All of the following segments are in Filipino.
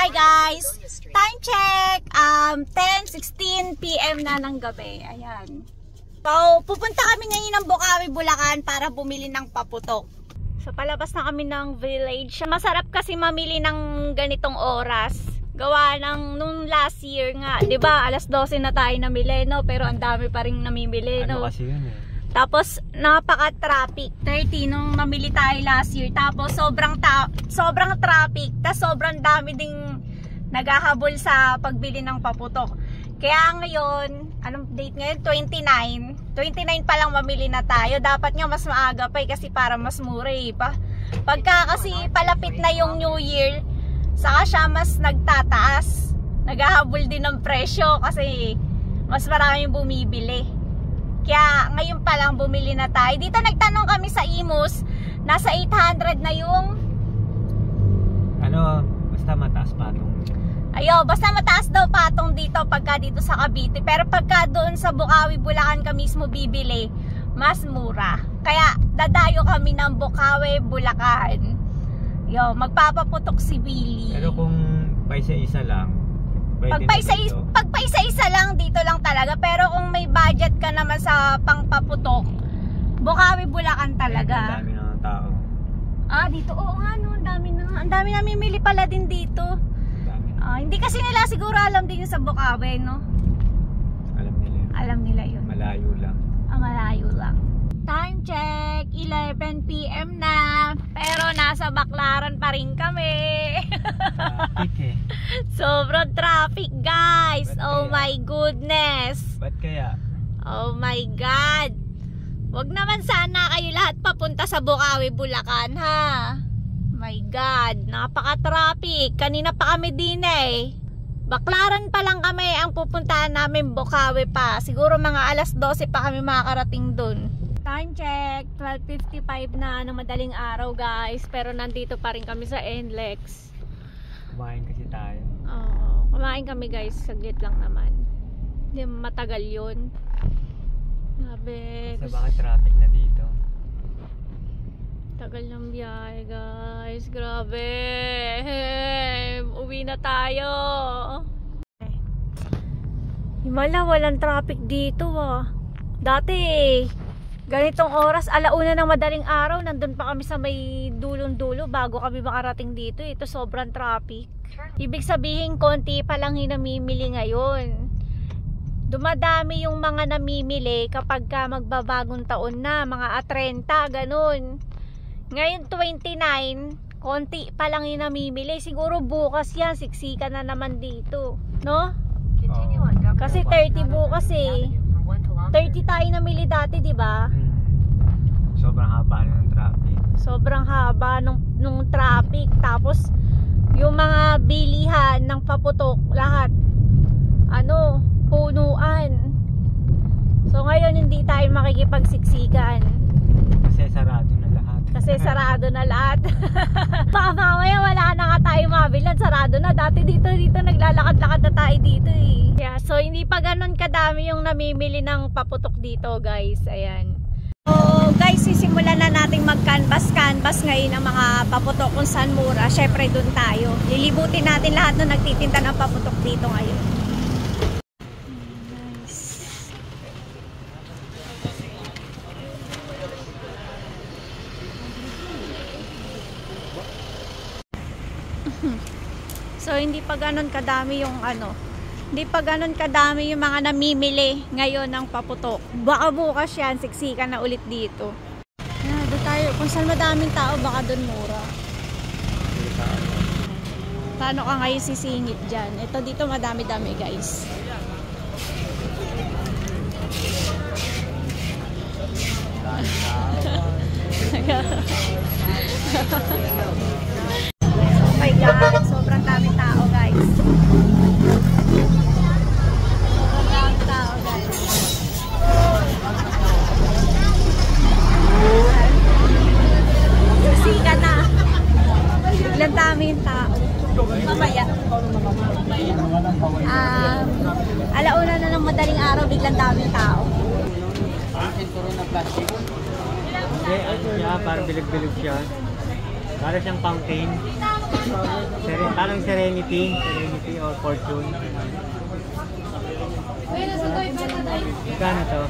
Hi guys! Time check! 10:16 PM na ng gabi. Ayan. So, pupunta kami ngayon ng Bocaue, Bulacan para bumili ng paputok. So, palabas na kami ng village. Masarap kasi mamili ng ganitong oras. Gawa ng nung last year nga, 'di ba? Alas 12 na tayo namili, no? Pero ang dami pa ring namimili, no? Ano kasi yun eh. Tapos napaka-traffic. 30 nung namili tayo last year. Tapos sobrang traffic. Tapos sobrang dami ding naghahabol sa pagbili ng paputok. Kaya ngayon, anong date ngayon? 29 pa lang mamili na tayo. Dapat nga mas maaga pa kasi para mas mura eh. Pagka kasi palapit na yung New Year, saka siya mas nagtataas. Naghahabol din ng presyo kasi mas maraming bumibili. Kaya ngayon pa lang bumili na tayo. Dito nagtanong kami sa Imus, nasa 800 na yung ano, basta mataas patong. Ayo, basta mataas daw patong dito pagka dito sa Cavite. Pero pagka doon sa Bocaue, Bulacan ka mismo bibili, mas mura. Kaya dadayo kami ng Bocaue, Bulacan. Yo, magpapaputok si Willie. Pero kung paisa-isa lang, pag paisa-isa lang, dito lang talaga. Pero kung may budget ka naman sa pangpaputok, Bocaue, Bulacan talaga. Ang dami ng tao. Dito, oo nga no, ang dami namimili pala din dito. Hindi kasi nila siguro alam din yung sa Bocaue, no? Alam nila yun. Alam nila yun. Malayo lang. Malayo lang. Time check, 11 PM na. Pero nasa Baclaran pa rin kami. Traffic eh. Sobrang traffic, guys. Ba't Oh kaya? my goodness. Ba't kaya? Oh my God. Wag naman sana kayo lahat papunta sa Bocaue, Bulacan, ha? My God, napaka-traffic. Kanina pa kami din eh. Baclaran pa lang kami ang pupuntahan namin, Bocaue pa. Siguro mga alas 12 pa kami makakarating dun. Time check, 12:55 na ng madaling araw, guys. Pero nandito pa rin kami sa NLEX. Kumain kasi tayo. Oo, kumain kami, guys. Saglit lang naman. Hindi matagal yun. Sabi, Sa baka traffic na dito. tagal ng biyahe, guys. Grabe. Uwi na tayo. Himala, walang traffic dito Dati ganitong oras, alauna ng madaling araw, nandun pa kami sa may dulong-dulo bago kami makarating dito. Ito sobrang traffic. Ibig sabihin, konti pa lang hinamimili ngayon. Dumadami yung mga namimili kapag ka magbabagong taon na, mga 30, ganun. Ngayon 29, konti pa lang yung namimili. Siguro bukas yan, siksikan na naman dito, no? Kasi 30 bukas eh. 30 tayo namili dati, di ba? Sobrang haba ng traffic. Sobrang haba nung traffic. Tapos yung mga bilihan ng paputok, lahat punuan. So ngayon hindi tayo makikipagsiksikan. Kasi sarado na lahat. Baka mamaya wala na nga tayo mabilan, sarado na. Dati dito naglalakad-lakad na tayo dito eh. Yeah, so hindi pa ganun kadami yung namimili ng paputok dito, guys. Ayan. So guys, sisimulan na nating mag-canvas ngayon ng mga paputok kung saan mura. Syempre dun tayo. Lilibutin natin lahat ng nagtitinda ng paputok dito ngayon. So hindi pa ganun kadami yung hindi pa ganun kadami yung mga namimili ngayon ng paputok. Baka bukas yan, siksikan na ulit dito. Doon tayo, kung saan madaming tao, baka doon mura. Paano ka ngayon sisingit dyan? Ito dito madami-dami, guys. Oh my God, sobrang daming tao, guys. Sobrang daming tao, guys. Siksikan na. Ilang daming tao. Mamaya. Alauna na ng madaling araw, biglang daming tao. Hindi, ano siya, parang bilig-bilig siya. Para siyang fountain. Parang Serenity or Fortune. Magkano to?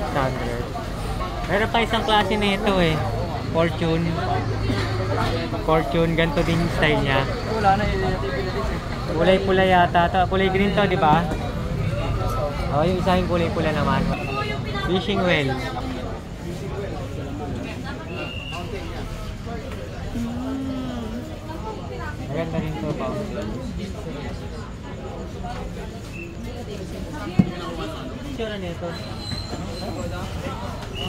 Standard. Meron pa isang klase na ito eh. Fortune. Fortune, ganito din yung style niya. Kulay pula yata. Kulay green to, di ba? Oh, yung isa yung kulay pula naman. Fishing well. Maganda rin to pa. Tsura na ito.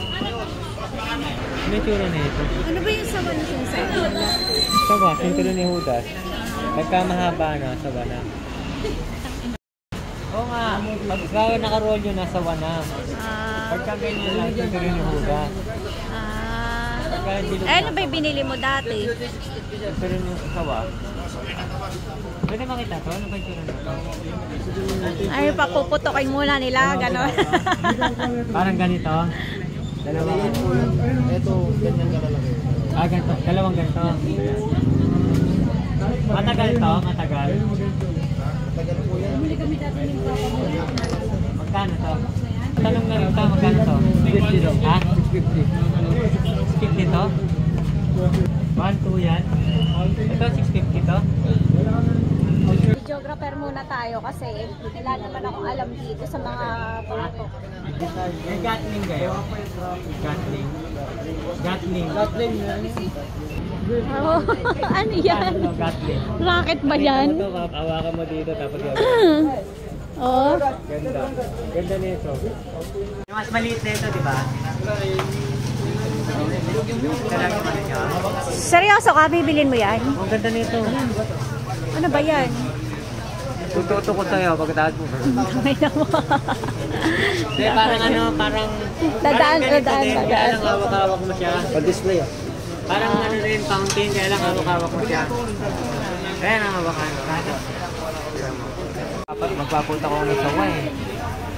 Ano yung tsura na ito? Ano ba yung sawa na sinasabi nila? Sawa, sintulo ni Judas. Nagkamahaba na, sawa na. Oo nga, pagka nakaroll yun, nasawa na. Pagka ganyan lang, sintulo ni Judas. Ano ba yung binili mo dati? Sintulo ni sawa. Pwede makita to? Ano ba yung tsura na ito? Ay, papuputokin muna nila, gano'n. Parang ganito. Dalawa. Ito, ganyan ka lalaki. Ganito. Dalawang ganito. Matagal to? Matagal? Matagal po yan. Magkano to? Tanong na rin to, magkano to? 50 daw. Ha? 650. 650 to? 1, 2 yan? Ito 650 to? Videographer muna tayo kasi wala naman akong alam dito sa mga pumatok. May Gatling kayo? Gatling? Gatling? Gatling. Oh, ano yan? Ano, Gatling? Rocket ba yan? Ito, awakan mo dito tapos yan. Oh. Ganda. Ganda nito. Yung mas maliit na ito, di ba? Ito lang yung ano niya. Seryoso ka, bibilin mo yan? Ang ganda nito. Ano ba yan? Tututo ko sa'yo pagkatapos mo. Tangay na mo. Hindi, parang ano, parang... Dadaan, parang ganito dadaan, din, dadaan. Kaya lang hawak-hawak mo siya. Pa-display ah. Parang ano rin, fountain, kaya lang hawak-hawak mo siya. Kaya lang hawakan. Magpapunta ko ng sawa eh.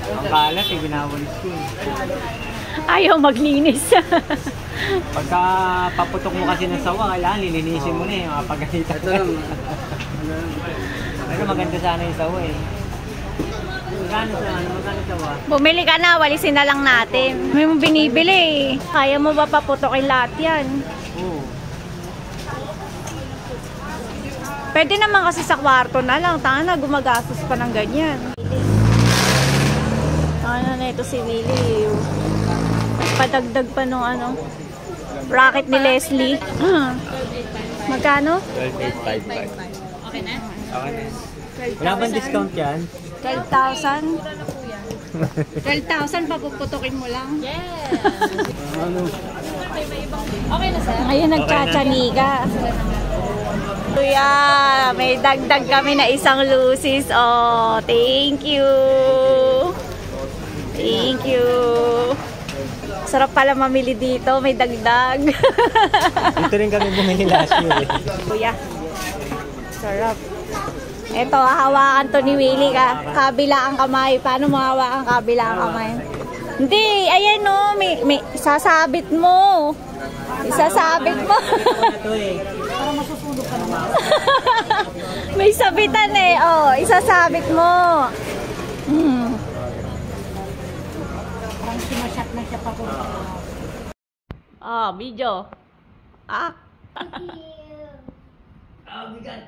Ang kalat eh, binawalis ko eh. Ayaw maglinis. Pagka paputok mo kasi ng sawa, kailangan lilinisin mo na eh, mga pagalitan. Ito lang. Pero maganda sana yung sawa eh. Magkano sawa? Bumili ka na, walisin na lang natin. May mo binibili eh. Kaya mo ba paputokin lahat yan? Oo. Pwede naman kasi sa kwarto na lang. Tanga na, gumagastos pa ng ganyan. Ano na ito si Willie. Padagdag pa nung ano. Racket ni Leslie. Magkano? 12,855. Okay na? Okay na. Wala bang discount yan? 12,000? 12,000 papuputokin mo lang? Yes! Okay na sir. Ngayon nagchachanika. Kuya, may dagdag kami na isang lucis. Oh, thank you. Thank you. Sarap pala mamili dito, may dagdag. Dito rin kami bumili last year eh. Kuya, sarap. Ito, hawakan to ni Willie ka. Kabila ang kamay. Paano mo hawakan kabila ang kamay? Hindi, ayan o. May sasabit mo. Isasabit mo. Ito eh. Para masusunog ka naman. May sabitan eh. Oh, isasabit mo. Parang sumasyat na siya pa po. Oh, video. Ah. Oh my God.